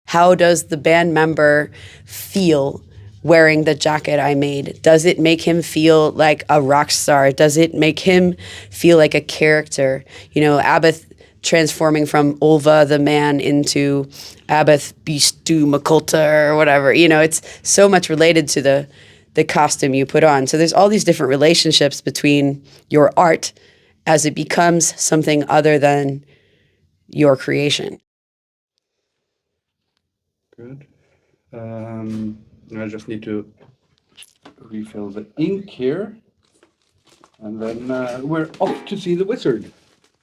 How does the band member feel wearing the jacket I made? Does it make him feel like a rock star? Does it make him feel like a character? You know, Abbath transforming from Ulva the man into Abbath Beastu Makulta or whatever. You know, it's so much related to the costume you put on. So there's all these different relationships between your art as it becomes something other than your creation. Good. I just need to refill the ink here. And then we're off to see the wizard.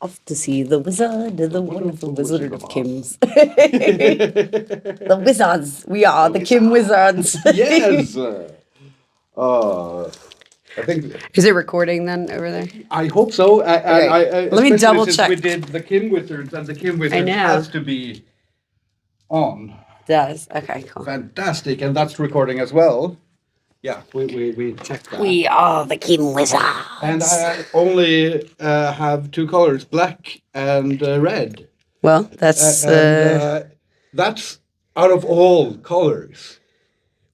Off to see the wizard, the wonderful wizard of Kim's. The wizards. We are the Kim wizards. Yes. I think. Is it recording then over there? I hope so. Okay. Let me double check. We did the Kim wizards, and the Kim wizards has to be on. Does. Okay, cool. Fantastic, and that's recording as well. Yeah, we checked that. We are the Kim wizards. And I only have two colors, black and red. Well, that's that's out of all colors.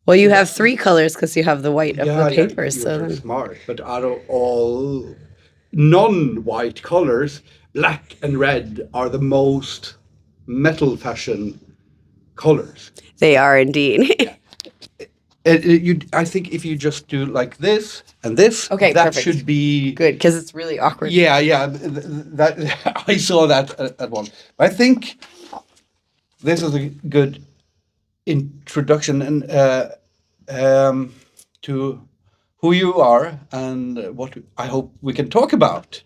Well, you have three colors because you have the white of the paper. You're smart. But out of all non-white colors, black and red are the most metal fashion colors. They are indeed. I think if you just do like this and this, okay, that perfect. should be good because it's really awkward. Yeah. That I saw that at once. I think this is a good introduction and to who you are and what I hope we can talk about.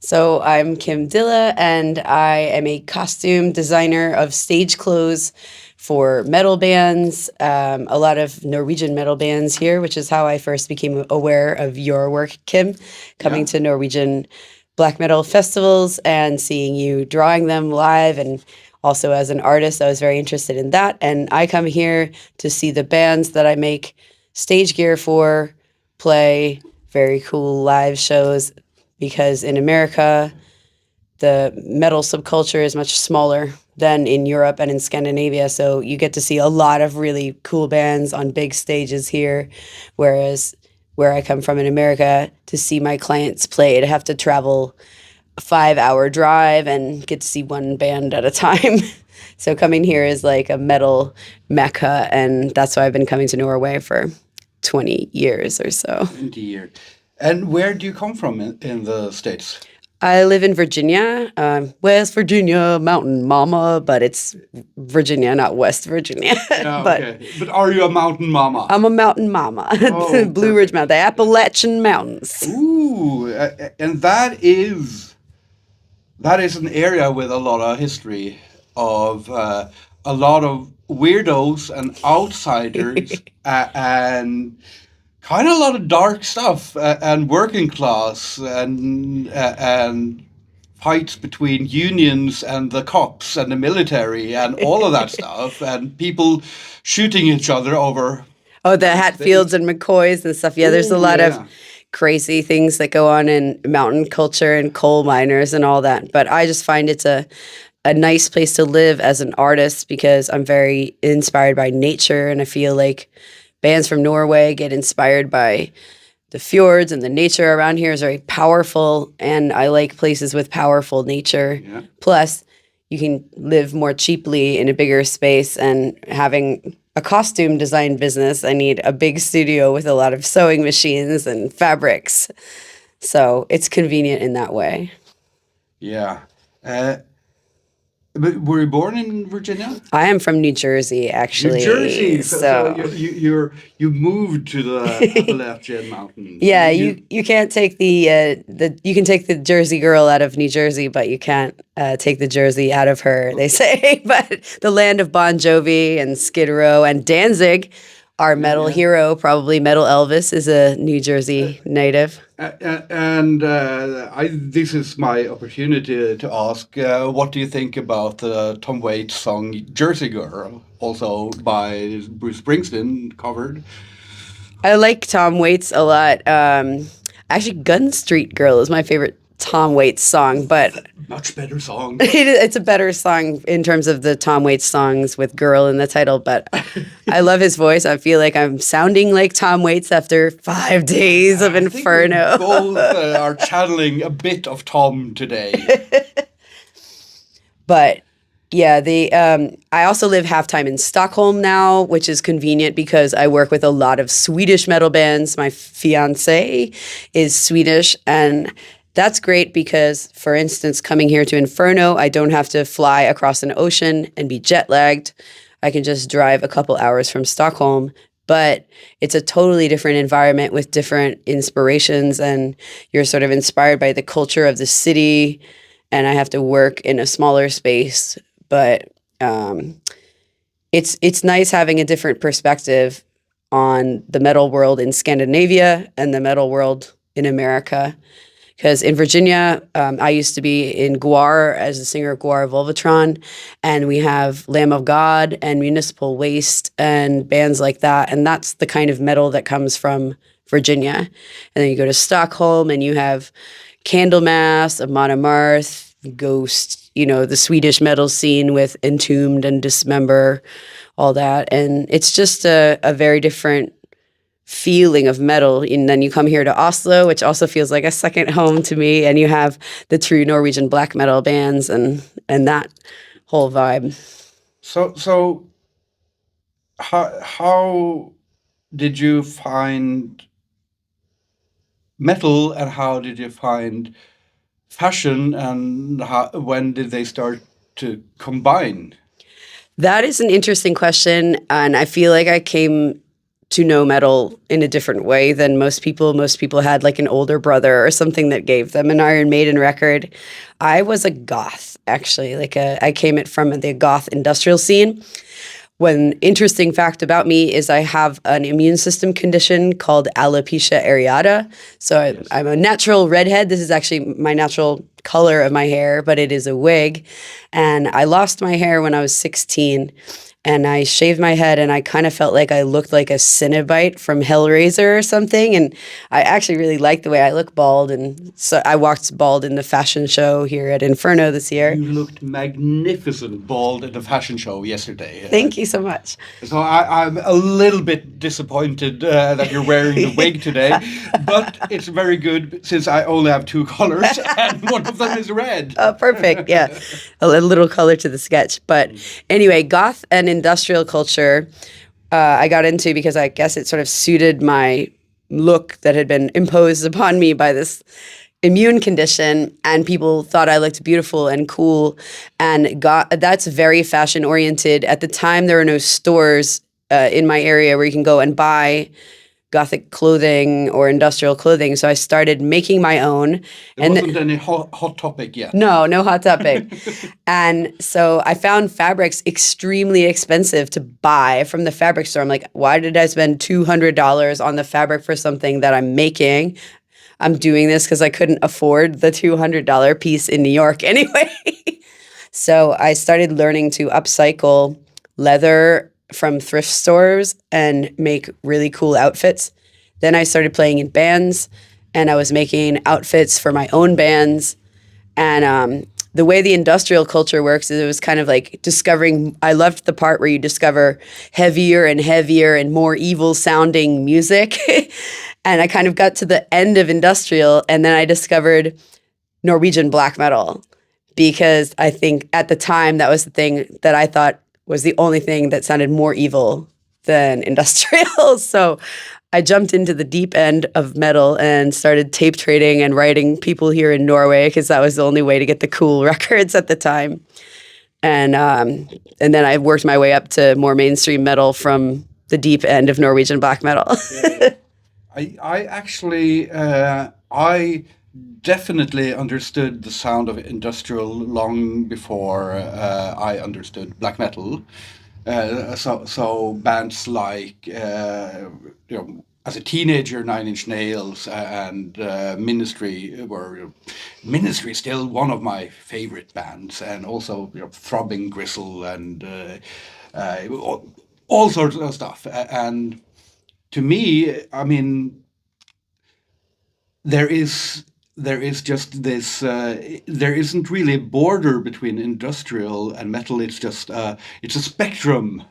So I'm Kim Dylla, and I am a costume designer of stage clothes for metal bands, a lot of Norwegian metal bands here, which is how I first became aware of your work, Kim, coming to Norwegian black metal festivals and seeing you drawing them live. And also as an artist, I was very interested in that. And I come here to see the bands that I make stage gear for play very cool live shows, because in America, the metal subculture is much smaller than in Europe and in Scandinavia. So you get to see a lot of really cool bands on big stages here. Whereas where I come from in America, to see my clients play, I'd have to travel a 5-hour drive and get to see one band at a time. So coming here is like a metal mecca. And that's why I've been coming to Norway for 20 years or so. 20 years. And where do you come from in the States? I live in Virginia, West Virginia, mountain mama, but it's Virginia, not West Virginia. Okay. But are you a mountain mama? I'm a mountain mama. Oh, Blue Ridge Mountain, the Appalachian Mountains. Ooh, and that is an area with a lot of history of a lot of weirdos and outsiders and kind of a lot of dark stuff and working class and fights between unions and the cops and the military and all of that stuff and people shooting each other over. Oh, the Hatfields and McCoys and stuff. Yeah, there's a lot of crazy things that go on in mountain culture and coal miners and all that. But I just find it's a nice place to live as an artist because I'm very inspired by nature, and I feel like bands from Norway get inspired by the fjords, and the nature around here is very powerful, and I like places with powerful nature. Yeah. Plus, you can live more cheaply in a bigger space, and having a costume design business, I need a big studio with a lot of sewing machines and fabrics. So it's convenient in that way. Yeah. But were you born in Virginia? I am from New Jersey, actually. New Jersey. So you moved to the Appalachian Mountains. Yeah, you can't take you can take the Jersey girl out of New Jersey, but you can't take the Jersey out of her, they say. But the land of Bon Jovi and Skid Row and Danzig, our metal hero, probably Metal Elvis, is a New Jersey native. And this is my opportunity to ask, what do you think about the Tom Waits song Jersey Girl, also by Bruce Springsteen, covered? I like Tom Waits a lot. Actually, Gun Street Girl is my favorite Tom Waits song, but much better song. It's a better song in terms of the Tom Waits songs with "girl" in the title. But I love his voice. I feel like I'm sounding like Tom Waits after 5 days of Inferno. I think we both are channeling a bit of Tom today. But yeah, I also live half-time in Stockholm now, which is convenient because I work with a lot of Swedish metal bands. My fiancé is Swedish, and that's great because, for instance, coming here to Inferno, I don't have to fly across an ocean and be jet-lagged. I can just drive a couple hours from Stockholm, but it's a totally different environment with different inspirations, and you're sort of inspired by the culture of the city, and I have to work in a smaller space. But it's nice having a different perspective on the metal world in Scandinavia and the metal world in America. Because in Virginia, I used to be in GWAR as the singer of GWAR Vulvatron, and we have Lamb of God and Municipal Waste and bands like that, and that's the kind of metal that comes from Virginia. And then you go to Stockholm, and you have Candlemass, Amon Amarth, Ghost, the Swedish metal scene with Entombed and Dismember, all that. And it's just a very different feeling of metal. And then you come here to Oslo, which also feels like a second home to me, and you have the true Norwegian black metal bands and that whole vibe. So how did you find metal, and how did you find fashion, and when did they start to combine? That is an interesting question, and I feel like I came to know metal in a different way than most people. Most people had like an older brother or something that gave them an Iron Maiden record. I was a goth, actually. I came from the goth industrial scene. One interesting fact about me is I have an immune system condition called alopecia areata. So I'm a natural redhead. This is actually my natural color of my hair, but it is a wig. And I lost my hair when I was 16. And I shaved my head, and I kind of felt like I looked like a Cenobite from Hellraiser or something. And I actually really liked the way I look bald. And so I walked bald in the fashion show here at Inferno this year. You looked magnificent bald at the fashion show yesterday. Thank you so much. So I'm a little bit disappointed that you're wearing the wig today. But it's very good since I only have 2 colors, and one of them is red. Oh, perfect. Yeah. A little color to the sketch. But anyway, goth and industrial culture I got into because I guess it sort of suited my look that had been imposed upon me by this immune condition, and people thought I looked beautiful and cool, and that's very fashion oriented. At the time, there were no stores in my area where you can go and buy gothic clothing or industrial clothing, so I started making my own. There wasn't any hot topic yet. No hot topic. And so I found fabrics extremely expensive to buy from the fabric store. I'm like, why did I spend $200 on the fabric for something that I'm making? I'm doing this because I couldn't afford the $200 piece in New York anyway. So I started learning to upcycle leather from thrift stores and make really cool outfits. Then I started playing in bands, and I was making outfits for my own bands. And the way the industrial culture works is it was kind of like discovering, I loved the part where you discover heavier and more evil sounding music. And I kind of got to the end of industrial, and then I discovered Norwegian black metal, because I think at the time that was the thing that I thought was the only thing that sounded more evil than industrial. So I jumped into the deep end of metal and started tape trading and writing people here in Norway, because that was the only way to get the cool records at the time. And then I worked my way up to more mainstream metal from the deep end of Norwegian black metal. I actually, I definitely understood the sound of industrial long before I understood black metal. So bands like, as a teenager, Nine Inch Nails and Ministry were, Ministry is still one of my favorite bands, and also Throbbing Gristle and all sorts of stuff. And to me, I mean, there is there is just this. There isn't really a border between industrial and metal. It's just it's a spectrum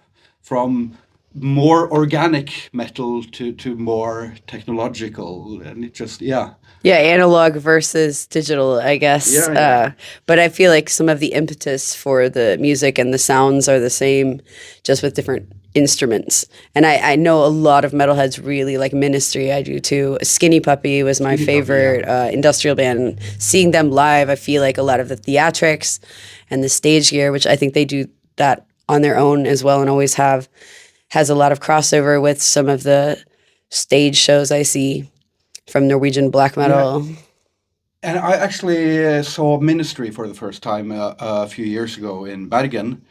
from more organic metal to more technological, and it just Yeah, analog versus digital, I guess. Yeah. But I feel like some of the impetus for the music and the sounds are the same, just with different instruments. And I know a lot of metalheads really like Ministry. I do too. Skinny Puppy was my favorite industrial band. Seeing them live, I feel like a lot of the theatrics and the stage gear, which I think they do that on their own as well and always have, has a lot of crossover with some of the stage shows I see from Norwegian black metal. Yeah. And I actually saw Ministry for the first time a few years ago in Bergen.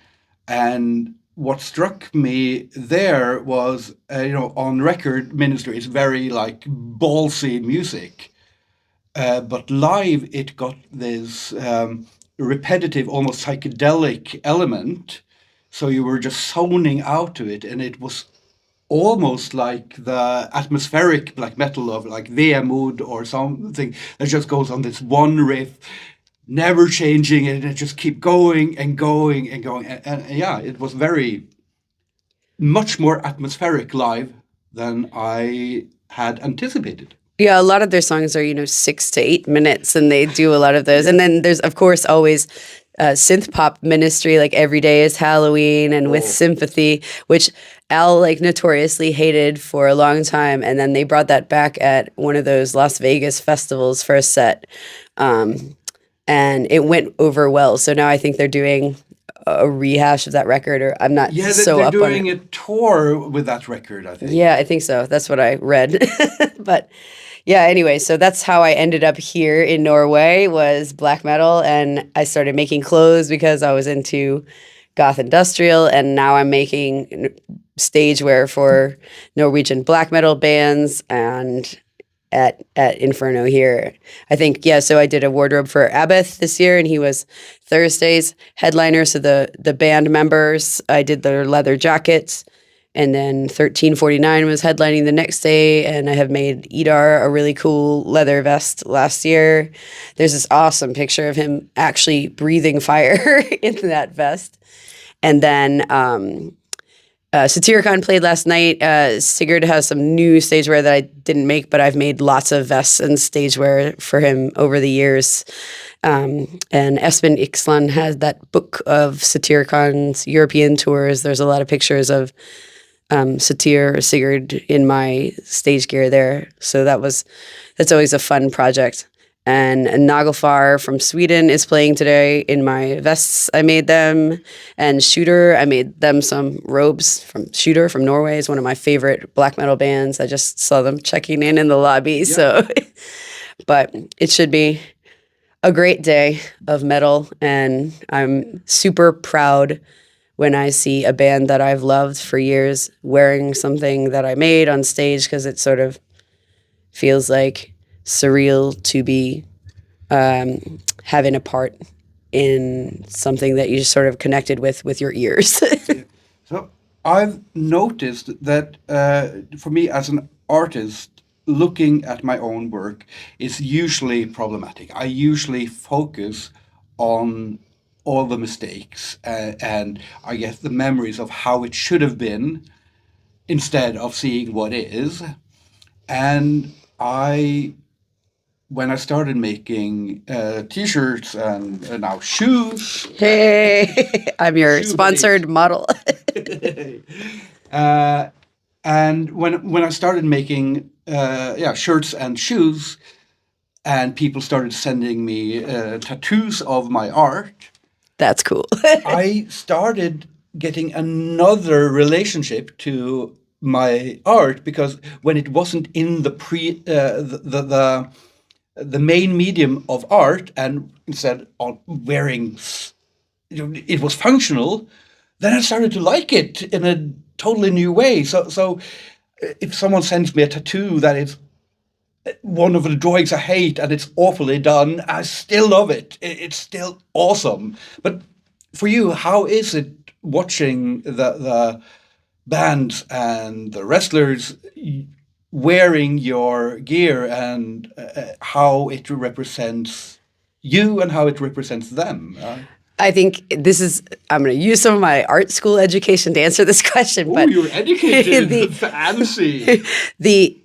And what struck me there was, on record, Ministry is very like ballsy music. But live, it got this repetitive, almost psychedelic element. So you were just zoning out to it. And it was almost like the atmospheric black metal of like Vemod or something that just goes on this one riff, never changing it, and it just keep going and going and going. And yeah, it was very much more atmospheric live than I had anticipated. Yeah, a lot of their songs are 6 to 8 minutes, and they do a lot of those. And then there's, of course, always synth pop Ministry, like Every Day is Halloween and With Sympathy, which Al like notoriously hated for a long time. And then they brought that back at one of those Las Vegas festivals for a set. And it went over well. So now I think they're doing a rehash of that record, or I'm not so they're up on it. doing a tour with that record, I think. Yeah, I think so. That's what I read. But yeah, anyway, so that's how I ended up here in Norway, was black metal, and I started making clothes because I was into goth industrial, and now I'm making stage wear for Norwegian black metal bands and at Inferno here. I think, so I did a wardrobe for Abbath this year, and he was Thursday's headliner, so the band members, I did their leather jackets. And then 1349 was headlining the next day, and I have made Idar a really cool leather vest last year. There's this awesome picture of him actually breathing fire into that vest. And then Satyricom played last night. Tsjuder has some new stage wear that I didn't make, but I've made lots of vests and stage wear for him over the years. And Espen Ixland has that book of Satyricom's European tours. There's a lot of pictures of Sigurd in my stage gear there. So that's always a fun project. And Naglfar from Sweden is playing today in my vests. I made them. And Tsjuder, I made them some robes from Tsjuder from Norway. Is one of my favorite black metal bands. I just saw them checking in the lobby. Yeah. So, but it should be a great day of metal. And I'm super proud when I see a band that I've loved for years wearing something that I made on stage, because it sort of feels like surreal to be having a part in something that you just sort of connected with your ears. So I've noticed that for me as an artist, looking at my own work is usually problematic. I usually focus on all the mistakes and I guess the memories of how it should have been instead of seeing what is. And when I started making t-shirts and now shoes. Hey, I'm your sponsored model. And when I started making shirts and shoes, and people started sending me tattoos of my art. That's cool. I started getting another relationship to my art, because when it wasn't in the main medium of art, and instead of wearing, it was functional, then I started to like it in a totally new way. So if someone sends me a tattoo that is one of the drawings I hate and it's awfully done, I still love it. It's still awesome. But for you, how is it watching the bands and the wrestlers wearing your gear and how it represents you and how it represents them. I think I'm going to use some of my art school education to answer this question. Oh, you're educated, fancy.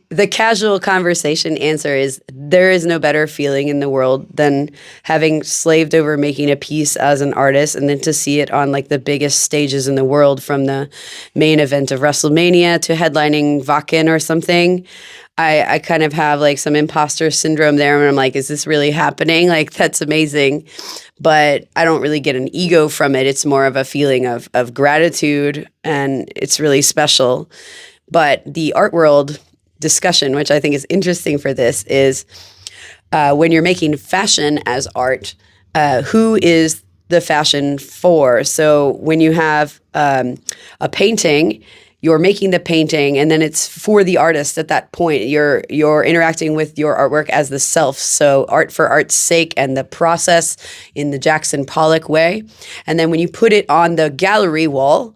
The casual conversation answer is there is no better feeling in the world than having slaved over making a piece as an artist and then to see it on like the biggest stages in the world, from the main event of WrestleMania to headlining Watain or something. I kind of have like some imposter syndrome there, and I'm like, is this really happening? Like, that's amazing. But I don't really get an ego from it. It's more of a feeling of gratitude, and it's really special. But the art world discussion, which I think is interesting for this, is when you're making fashion as art, who is the fashion for? So when you have a painting, you're making the painting, and then it's for the artist at that point. You're interacting with your artwork as the self. So art for art's sake, and the process in the Jackson Pollock way. And then when you put it on the gallery wall,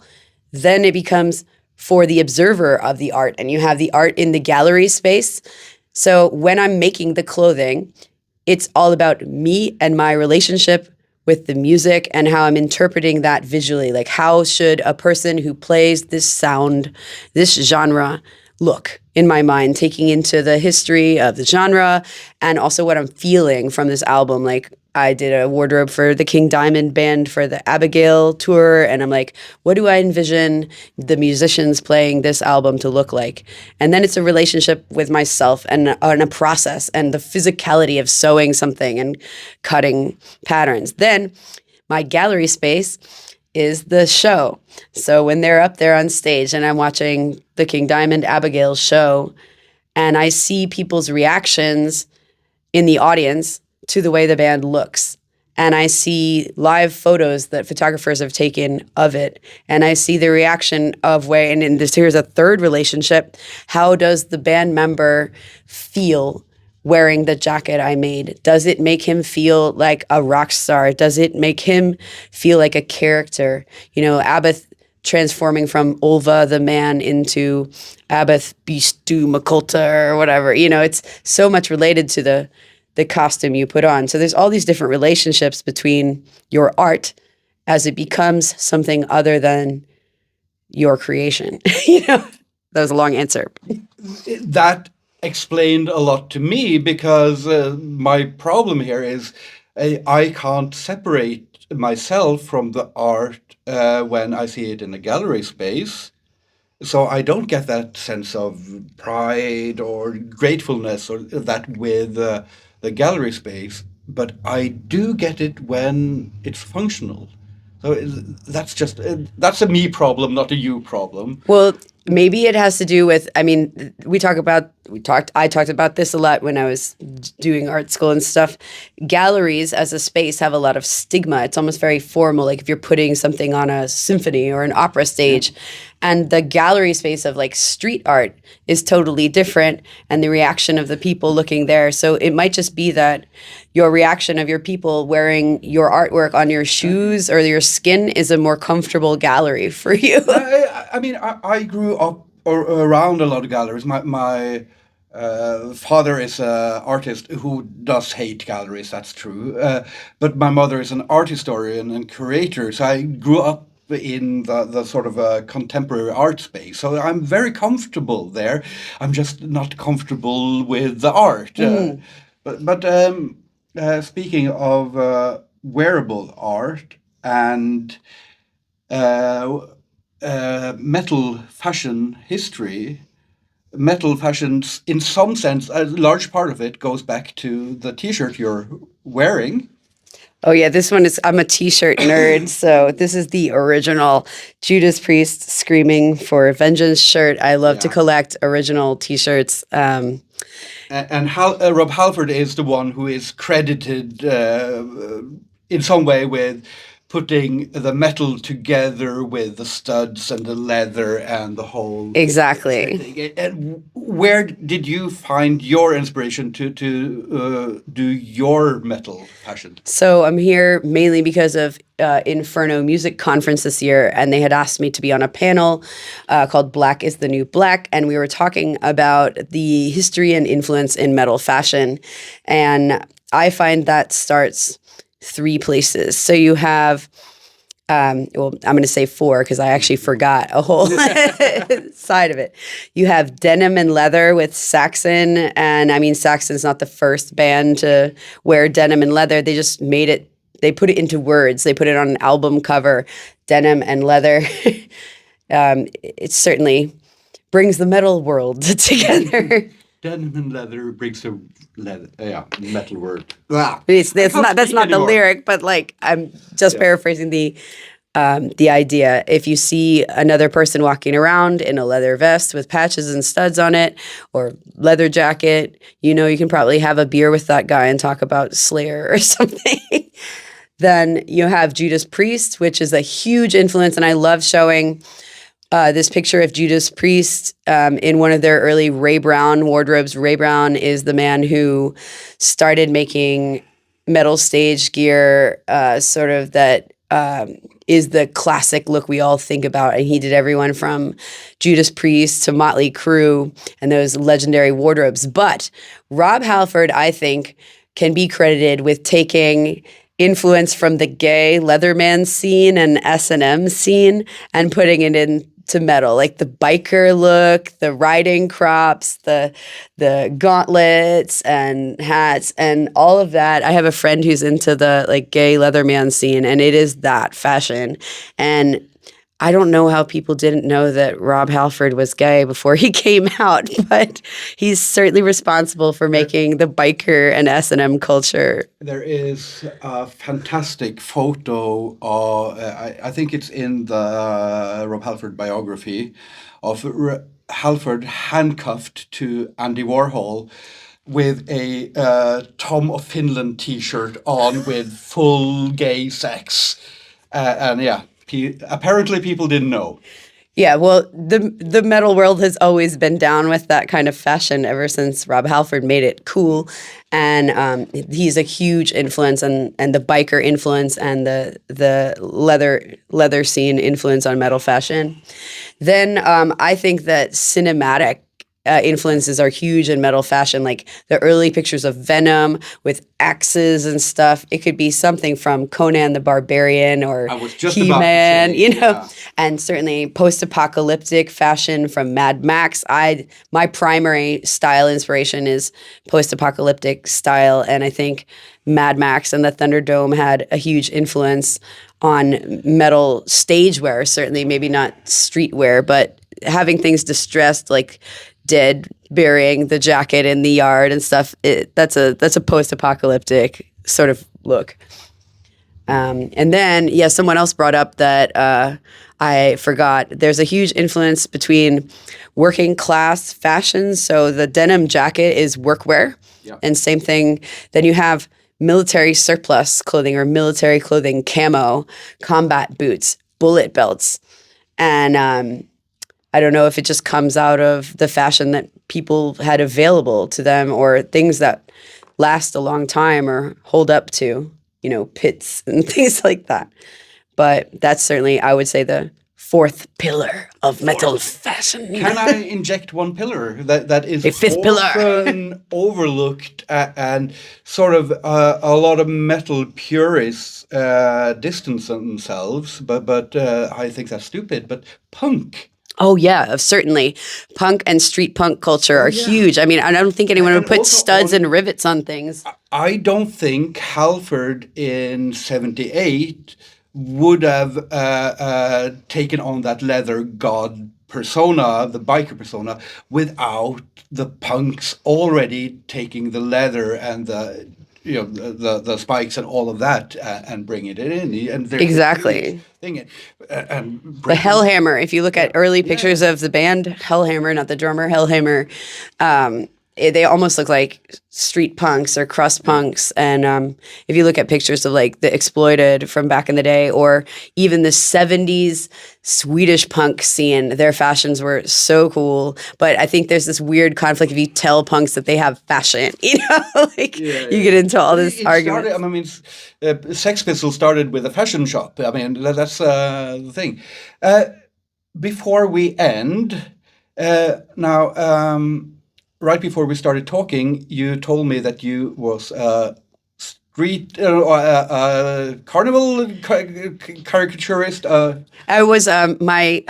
then it becomes for the observer of the art, and you have the art in the gallery space. So when I'm making the clothing, it's all about me and my relationship with the music and how I'm interpreting that visually. Like, how should a person who plays this sound, this genre, look in my mind, taking into the history of the genre and also what I'm feeling from this album. Like, I did a wardrobe for the King Diamond band for the Abigail tour, and I'm like, what do I envision the musicians playing this album to look like? And then it's a relationship with myself and a process and the physicality of sewing something and cutting patterns. Then my gallery space is the show. So when they're up there on stage and I'm watching the King Diamond Abigail show, and I see people's reactions in the audience to the way the band looks. And I see live photos that photographers have taken of it. And I see the reaction of and here's a third relationship. How does the band member feel wearing the jacket I made? Does it make him feel like a rock star? Does it make him feel like a character? You know, Abbath transforming from Ulva the man into Abbath Beastu Makulta or whatever. You know, it's so much related to the costume you put on. So there's all these different relationships between your art as it becomes something other than your creation. You know, that was a long answer. That explained a lot to me, because my problem here is I can't separate myself from the art when I see it in a gallery space. So I don't get that sense of pride or gratefulness or that with the gallery space, but I do get it when it's functional. So that's a me problem, not a you problem. Well, maybe it has to do with, I mean, I talked about this a lot when I was doing art school and stuff. Galleries as a space have a lot of stigma. It's almost very formal, like if you're putting something on a symphony or an opera stage. And the gallery space of like street art is totally different, and the reaction of the people looking there. So it might just be that your reaction of your people wearing your artwork on your shoes or your skin is a more comfortable gallery for you. I mean, I grew up around a lot of galleries. My father is an artist who does hate galleries, that's true. But my mother is an art historian and curator, so I grew up in the sort of contemporary art space. So I'm very comfortable there. I'm just not comfortable with the art. But speaking of wearable art and metal fashion history, metal fashions, in some sense, a large part of it goes back to the t-shirt you're wearing. Oh yeah, this one is, I'm a t-shirt nerd, so this is the original Judas Priest Screaming for Vengeance shirt. I love to collect original t-shirts. And Rob Halford is the one who is credited in some way with putting the metal together with the studs and the leather and the whole... Exactly. And where did you find your inspiration to do your metal fashion? So I'm here mainly because of Inferno Music Conference this year, and they had asked me to be on a panel called Black is the New Black, and we were talking about the history and influence in metal fashion. And I find that starts 3 places. So you have well, I'm going to say 4 because I actually forgot a whole side of it. You have denim and leather with Saxon. And I mean, Saxon's not the first band to wear denim and leather. They just made it, they put it into words. They put it on an album cover, denim and leather. It certainly brings the metal world together. Denim and leather brings the metal word. That's not the lyric, but like I'm just paraphrasing the idea. If you see another person walking around in a leather vest with patches and studs on it, or leather jacket, you know you can probably have a beer with that guy and talk about Slayer or something. Then you have Judas Priest, which is a huge influence, and I love showing this picture of Judas Priest in one of their early Ray Brown wardrobes. Ray Brown is the man who started making metal stage gear, sort of that is the classic look we all think about. And he did everyone from Judas Priest to Motley Crue and those legendary wardrobes. But Rob Halford, I think, can be credited with taking influence from the gay Leatherman scene and S&M scene and putting it into metal, like the biker look, the riding crops, the gauntlets and hats and all of that. I have a friend who's into the like gay Leatherman scene, and it is that fashion. And I don't know how people didn't know that Rob Halford was gay before he came out, but he's certainly responsible for making the biker and S&M culture. There is a fantastic photo, I think it's in the Rob Halford biography, of Halford handcuffed to Andy Warhol with a Tom of Finland t-shirt on with full gay sex. And yeah. Apparently people didn't know. Yeah, well, the metal world has always been down with that kind of fashion ever since Rob Halford made it cool. And he's a huge influence, and the biker influence and the leather scene influence on metal fashion. Then I think that cinematic influences are huge in metal fashion, like the early pictures of Venom with axes and stuff. It could be something from Conan the Barbarian or He-Man, and certainly post-apocalyptic fashion from Mad Max. My primary style inspiration is post-apocalyptic style, and I think Mad Max and the Thunderdome had a huge influence on metal stage wear, certainly maybe not streetwear, but having things distressed like dead burying the jacket in the yard and stuff. That's a post-apocalyptic sort of look. And then, someone else brought up that I forgot. There's a huge influence between working class fashions. So the denim jacket is workwear, and same thing. Then you have military surplus clothing or military clothing, camo, combat boots, bullet belts, and I don't know if it just comes out of the fashion that people had available to them or things that last a long time or hold up to, pits and things like that. But that's certainly, I would say, the 4th pillar of metal fashion. Can I inject one pillar that is a 5th pillar overlooked and sort of a lot of metal purists distance themselves, but I think that's stupid. But punk. Oh, yeah, certainly. Punk and street punk culture are huge. I mean, I don't think anyone would put studs and rivets on things. I don't think Halford in 78 would have taken on that leather god persona, the biker persona, without the punks already taking the leather and the spikes and all of that and bringing it in. And exactly. And the Hellhammer, if you look at early pictures of the band Hellhammer, not the drummer, Hellhammer, they almost look like street punks or crust punks. And if you look at pictures of like the Exploited from back in the day, or even the 70s Swedish punk scene, their fashions were so cool. But I think there's this weird conflict if you tell punks that they have fashion, you get into all this argument. I mean, Sex Pistols started with a fashion shop. I mean, that's the thing. Before we end, now, right before we started talking, you told me that you was carnival caricaturist. I was my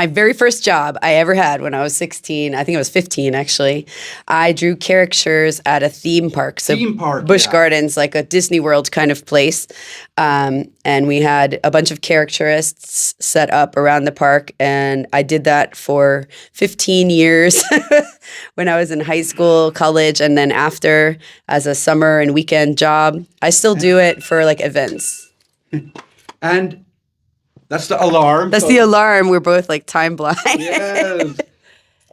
very first job I ever had when I was 16. I think I was 15 actually. I drew caricatures at a theme park, so Busch Gardens, like a Disney World kind of place. And we had a bunch of caricaturists set up around the park, and I did that for 15 years when I was in high school, college, and then after as a summer and weekend job. I still do it for like events. And that's the alarm. That's the alarm. We're both like time blind. Yes.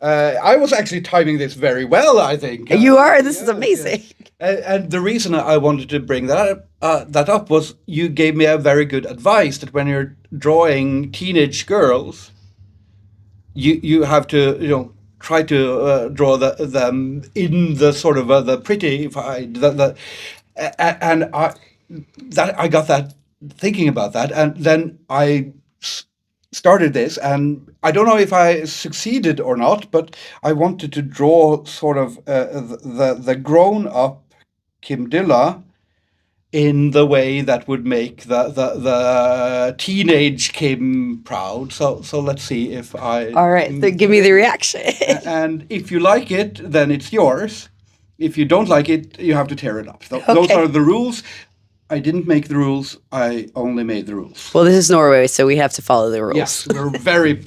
I was actually timing this very well, I think. You are. This is amazing. Yes. And the reason I wanted to bring that up was you gave me a very good advice that when you're drawing teenage girls, you have to try to draw them in the sort of the prettified and I got that thinking about that, and then I started this, and I don't know if I succeeded or not, but I wanted to draw sort of the grown-up Kim Dylla in the way that would make the teenage Kim proud. So let's see if I... All right, so give me the reaction. And if you like it, then it's yours. If you don't like it, you have to tear it up. Those are the rules. I didn't make the rules. I only made the rules. Well, this is Norway, so we have to follow the rules. Yes, we're very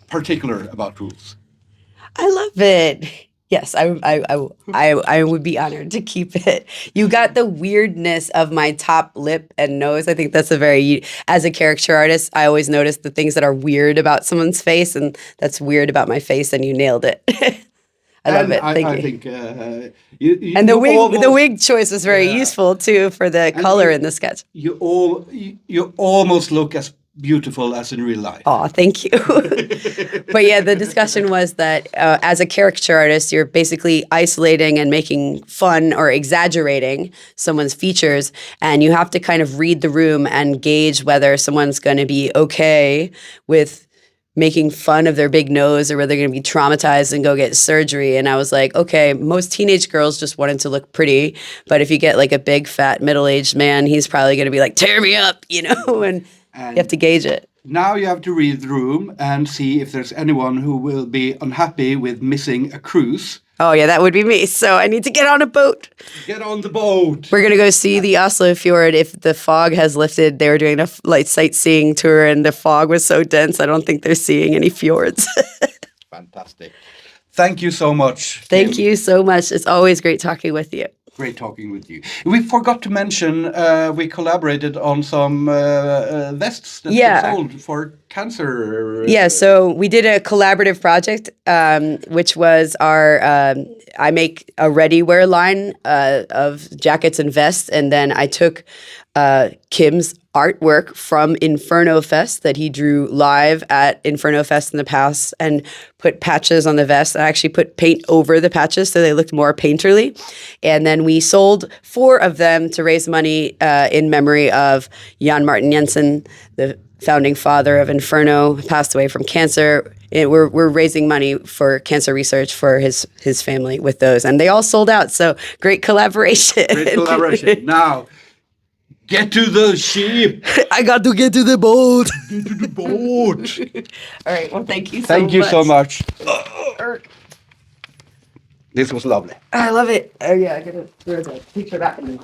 particular about rules. I love it. Yes, I would be honored to keep it. You got the weirdness of my top lip and nose. I think that's as a caricature artist, I always notice the things that are weird about someone's face, and that's weird about my face, and you nailed it. I love it. Thank you. I think and the wig choice was very useful too for the color in the sketch. You almost look as beautiful as in real life. Oh, thank you. But yeah, the discussion was that as a caricature artist, you're basically isolating and making fun or exaggerating someone's features, and you have to kind of read the room and gauge whether someone's going to be okay with making fun of their big nose or whether they're going to be traumatized and go get surgery. And I was like, okay, most teenage girls just wanted to look pretty, but if you get like a big, fat, middle-aged man, he's probably going to be like, tear me up, and you have to gauge it. Now you have to read the room and see if there's anyone who will be unhappy with missing a cruise. Oh, yeah, that would be me. So I need to get on a boat. Get on the boat. We're going to go see the Oslo fjord. If the fog has lifted, they were doing a sightseeing tour, and the fog was so dense, I don't think they're seeing any fjords. Fantastic. Thank you so much. Thank you so much. It's always great talking with you. Great talking with you. We forgot to mention we collaborated on some vests that were sold for cancer. Yeah, so we did a collaborative project, which was our I make a ready-wear line of jackets and vests, and then I took Kim's artwork from Inferno Fest that he drew live at Inferno Fest in the past and put patches on the vest. I actually put paint over the patches so they looked more painterly. And then we sold 4 of them to raise money in memory of Jan Martin Jensen, the founding father of Inferno, passed away from cancer. We're raising money for cancer research for his family with those. And they all sold out, so great collaboration. Great collaboration. Now, get to the ship. I got to get to the boat. Get to the boat. All right. Well, thank you so much. Thank you so much. This was lovely. I love it. Oh, yeah. I got to picture that in the room.